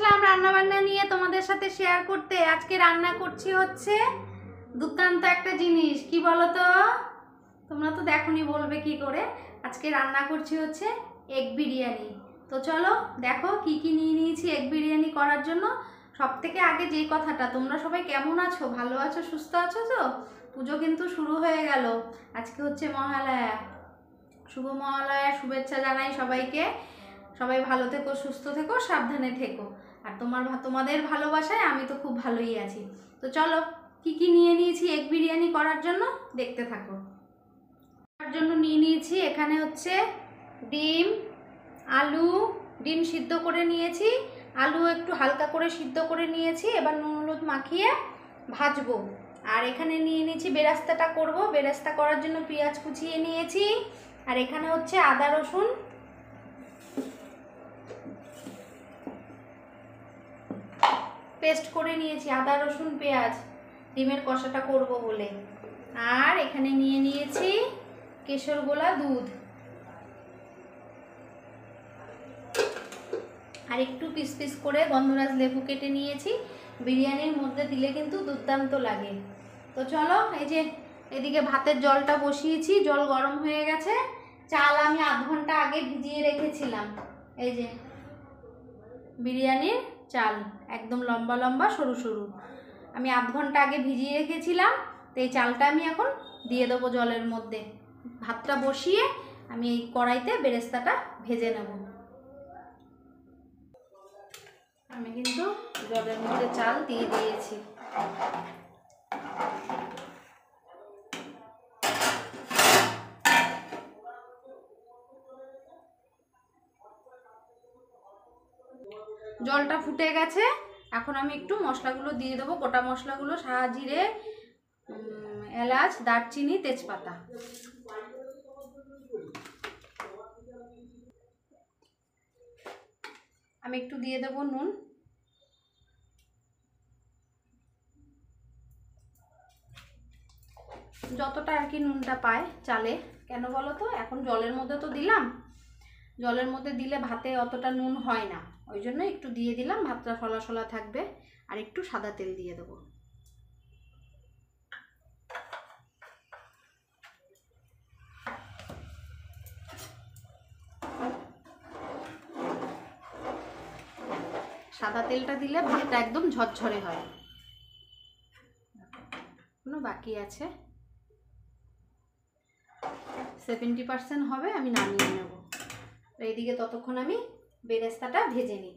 আসলাম রান্না বান্না নিয়ে তোমাদের সাথে শেয়ার করতে। আজকে রান্না করছি হচ্ছে দুর্দান্ত একটা জিনিস, কি বলো তো? তোমরা তো দেখোনি, বলবে কি করে। আজকে রান্না করছি হচ্ছে এগ বিরিয়ানি। তো চলো দেখো কি কি নিয়ে নিয়েছি এগ বিরিয়ানি করার জন্য। সব থেকে আগে যেই কথাটা, তোমরা সবাই কেমন আছো? ভালো আছো, সুস্থ আছো তো? পুজো কিন্তু শুরু হয়ে গেল। আজকে হচ্ছে মহালয়া। শুভ মহালয়ার শুভেচ্ছা জানাই সবাইকে। সবাই ভালো থেকো, সুস্থ থেকো, সাবধানে থেকো। আর তোমাদের ভালোবাসায় আমি তো খুব ভালোই আছি। তো চলো কি কি নিয়ে নিয়েছি এগ বিরিয়ানি করার জন্য দেখতে থাকো। তার জন্য নিয়ে নিয়েছি এখানে হচ্ছে ডিম, আলু। ডিম সিদ্ধ করে নিয়েছি, আলু একটু হালকা করে সিদ্ধ করে নিয়েছি। এবার নুন হলুদ মাখিয়ে ভাজবো। আর এখানে নিয়ে নিয়েছি বেরেস্তাটা করব। বেরেস্তা করার জন্য পেঁয়াজ কুচিয়ে নিয়েছি। আর এখানে হচ্ছে আদা রসুন পেস্ট করে নিয়েছি, আদা রসুন পেঁয়াজ ডিমের কষাটা করব বলে। আর এখানে নিয়ে নিয়েছি কেশর গোলা দুধ, আর একটু পিস পিস করে গন্ধরাজ লেবু কেটে নিয়েছি। বিরিয়ানির মধ্যে দিলে কিন্তু দুর্দান্ত লাগে। তো চলো, এই যে এদিকে ভাতের জলটা বসিয়েছি, জল গরম হয়ে গেছে। চাল আমি আধ ঘন্টা আগে ভিজিয়ে রেখেছিলাম। এই যে বিরিয়ানির চাল, একদম লম্বা লম্বা সরু সরু, আমি আধ ঘন্টা আগে ভিজিয়ে রেখেছিলাম। তো এই চালটা আমি এখন দিয়ে দেবো জলের মধ্যে। ভাতটা বসিয়ে আমি এই কড়াইতে বেরেস্তাটা ভেজে নেব। আমি কিন্তু জলের মধ্যে চাল দিয়ে দিয়েছি। জলটা ফুটে গেছে, এখন আমি একটু মশলাগুলো দিয়ে দেবো। গোটা মশলাগুলো সাদা জিরে, এলাচ, দারচিনি, তেজপাতা। আমি একটু দিয়ে দেবো নুন, যতটা আর কি নুনটা পায় চালে। কেন বলো তো, এখন জলের মধ্যে তো দিলাম, জলের মধ্যে দিলে ভাতে অতটা নুন হয় না, ওই জন্য একটু দিয়ে দিলাম। ভাতটা ফলা ফলা থাকবে। আর একটু সাদা তেল দিয়ে দেবো। সাদা তেলটা দিলে ভাতটা একদম ঝরঝরে হয়। এখনো বাকি আছে, 70% হবে, আমি নামিয়ে নেব। এইদিকে ততক্ষণ আমি বেরেস্তাটা ভেজে নিই।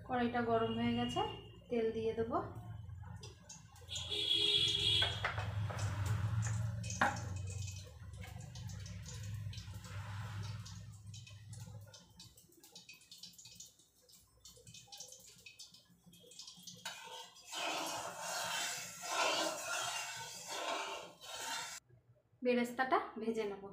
কড়াইটা গরম হয়ে গেছে, তেল দিয়ে দেবো। বেরেস্তাটা ভেজে নেব।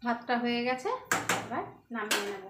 ভাতটা হয়ে গেছে, এবার নামিয়ে নেব।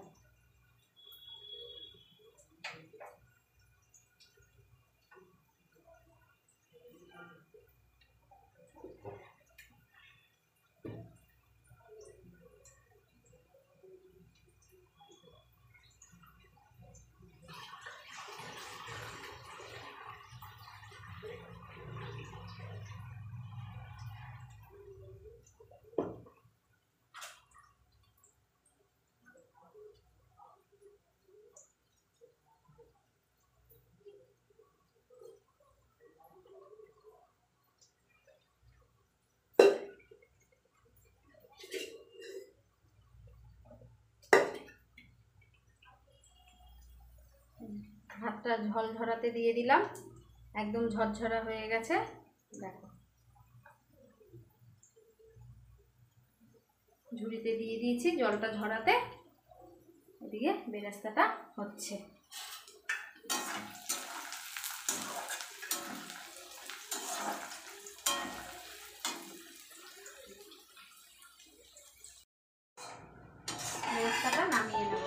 ভাতটা ঝরঝরাতে দিয়ে দিলাম, একদম ঝরঝরা হয়ে গেছে। দেখো ঝুড়িতে দিয়ে দিয়েছি জলটা ঝরাতে, এদিকে বেরেস্তাটা হচ্ছে। বেরেস্তাটা নামিয়ে নেব।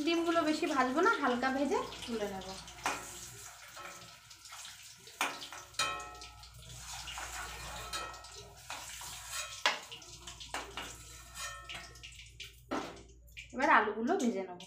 ডিমগুলো বেশি ভাজবো না, হালকা ভেজে তুলে নেব। এবার আলুগুলো ভেজে নেব।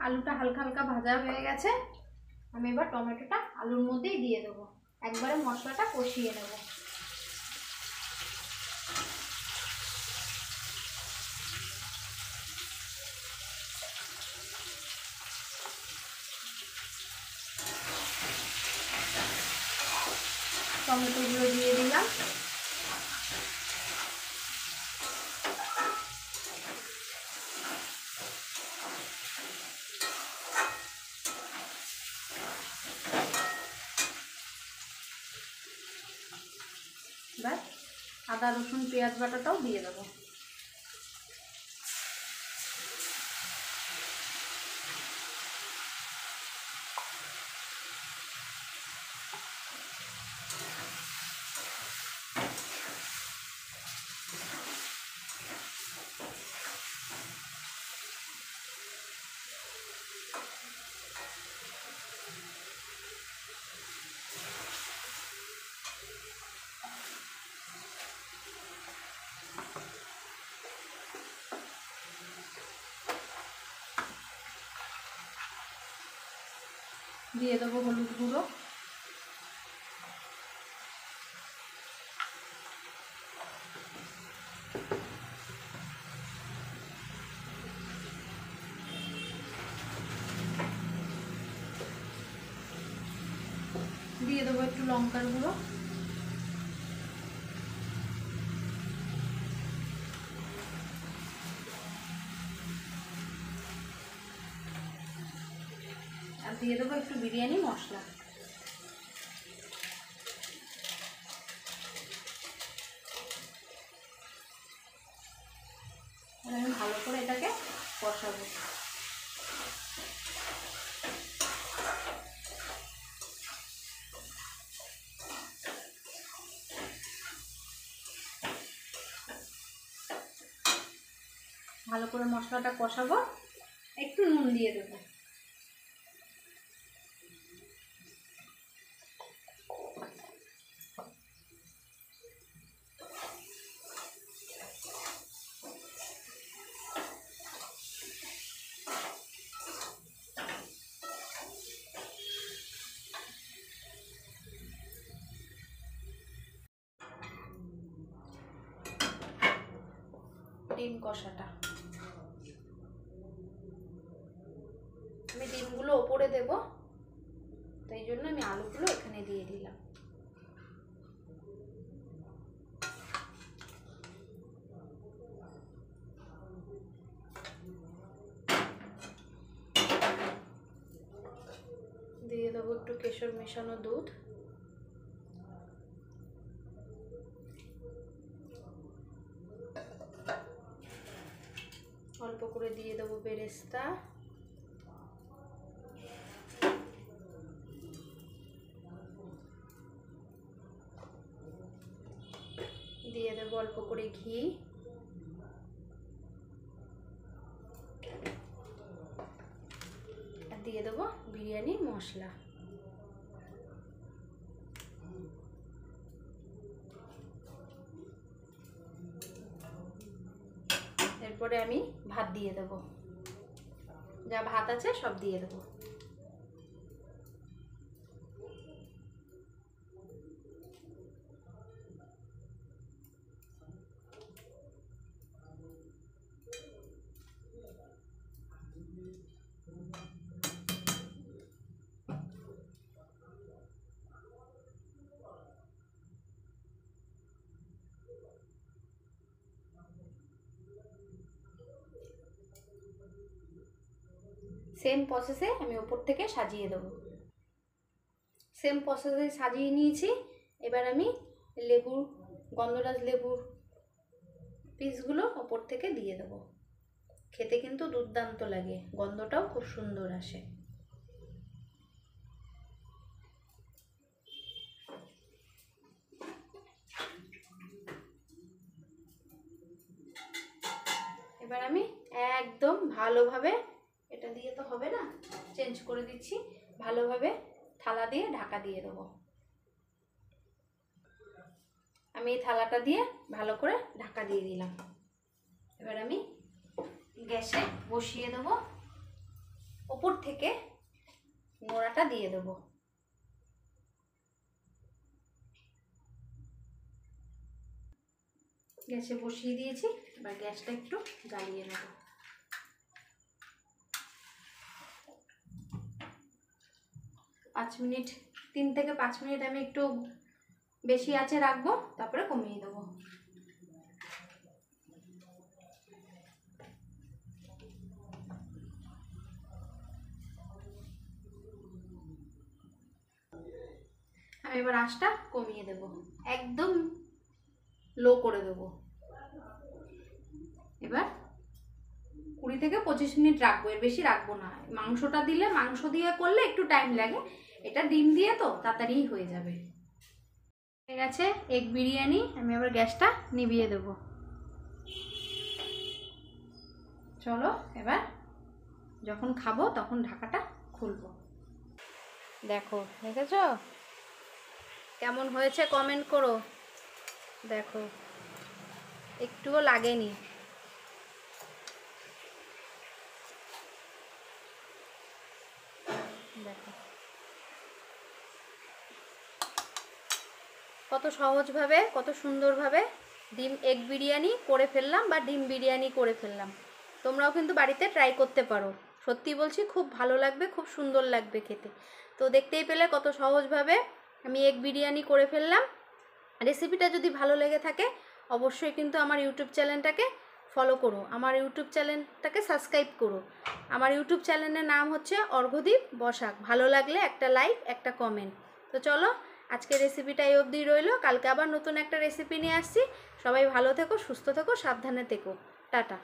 আলুটা হালকা হালকা ভাজা হয়ে গেছে, আমি এবার টমেটোটা আলুর মধ্যেই দিয়ে দেবো, একবারে মশলাটা কষিয়ে নেব। টমেটোগুলো দিয়ে দিলাম, এবার আদা রসুন পেঁয়াজ বাটাটাও দিয়ে দেবো। দিয়ে দেবো হলুদ গুঁড়ো, দিয়ে দেবো একটু লঙ্কার গুঁড়ো, আর দিয়ে দেবো একটু বিরিয়ানি মশলা। আমি ভালো করে এটাকে কষাবো। ভালো করে মশলাটা কষাবো, একটু নুন দিয়ে দেবো। ডিম কষাটা আমি ডিমগুলো ওপরে দেব, তাই জন্য আমি আলুগুলো এখানে দিয়ে দিলাম। দিয়ে দেবো একটু কেশর মেশানো দুধ, অল্প করে দিয়ে দেবো বেরেস্তা, দিয়ে দেবো অল্প করে ঘি, আর দিয়ে দেবো বিরিয়ানি মশলা। এরপরে আমি ভাত দিয়ে দেবো, যা ভাত আছে সব দিয়ে দেবো। সেম প্রসেসে আমি ওপর থেকে সাজিয়ে দেবো। সেম প্রসেসে সাজিয়ে নিয়েছি। এবার আমি লেবুর, গন্ধরাজ লেবুর পিসগুলো ওপর থেকে দিয়ে দেবো। খেতে কিন্তু দুর্দান্ত লাগে, গন্ধটাও খুব সুন্দর আসে। এবার আমি একদম ভালোভাবে, এটা দিয়ে তো হবে না, চেঞ্জ করে দিচ্ছি, ভালোভাবে থালা দিয়ে ঢাকা দিয়ে দেবো। আমি এই থালাটা দিয়ে ভালো করে ঢাকা দিয়ে দিলাম। এবার আমি গ্যাসে বসিয়ে দেবো, ওপর থেকে নোড়াটা দিয়ে দেবো। গ্যাসে বসিয়ে দিয়েছি, এবার গ্যাসটা একটু জ্বালিয়ে নেব। পাঁচ মিনিট, 3 থেকে 5 মিনিট আমি একটু বেশি আঁচে রাখবো, তারপরে কমিয়ে দেবো। আমি এবার আঁচটা কমিয়ে দেব, একদম লো করে দেব। এবার 20 থেকে 25 মিনিট রাখবো, এর বেশি রাখবো না। মাংসটা দিলে, মাংস দিয়ে করলে একটু টাইম লাগে, এটা ডিম দিয়ে তো তাড়াতাড়ি হয়ে যাবে। হয়ে গেছে এগ বিরিয়ানি। আমি এবার গ্যাসটা নিভিয়ে দেব। চলো এবার যখন খাবো তখন ঢাকাটা খুলবো। দেখো, দেখেছো কেমন হয়েছে? কমেন্ট করো। দেখো, একটুও লাগেনি। দেখো কত সহজভাবে, কত সুন্দরভাবে ডিম এগ বিরিয়ানি করে ফেললাম, বা ডিম বিরিয়ানি করে ফেললাম। তোমরাও কিন্তু বাড়িতে ট্রাই করতে পারো। সত্যি বলছি, খুব ভালো লাগবে, খুব সুন্দর লাগবে খেতে। তো দেখতেই পেলে কত সহজভাবে আমি এগ বিরিয়ানি করে ফেললাম। রেসিপিটা যদি ভালো লেগে থাকে অবশ্যই কিন্তু আমার ইউটিউব চ্যানেলটাকে ফলো করো, আমার ইউটিউব চ্যানেলটাকে সাবস্ক্রাইব করো। আমার ইউটিউব চ্যানেলের নাম হচ্ছে অর্ঘ্যদীপ বসাক। ভালো লাগলে একটা লাইক, একটা কমেন্ট। তো চলো, আজকের রেসিপিটা এই অবধি রইলো। কালকে আবার নতুন একটা রেসিপি নিয়ে আসছি। সবাই ভালো থেকো, সুস্থ থেকো, সাবধানে থেকো। টাটা।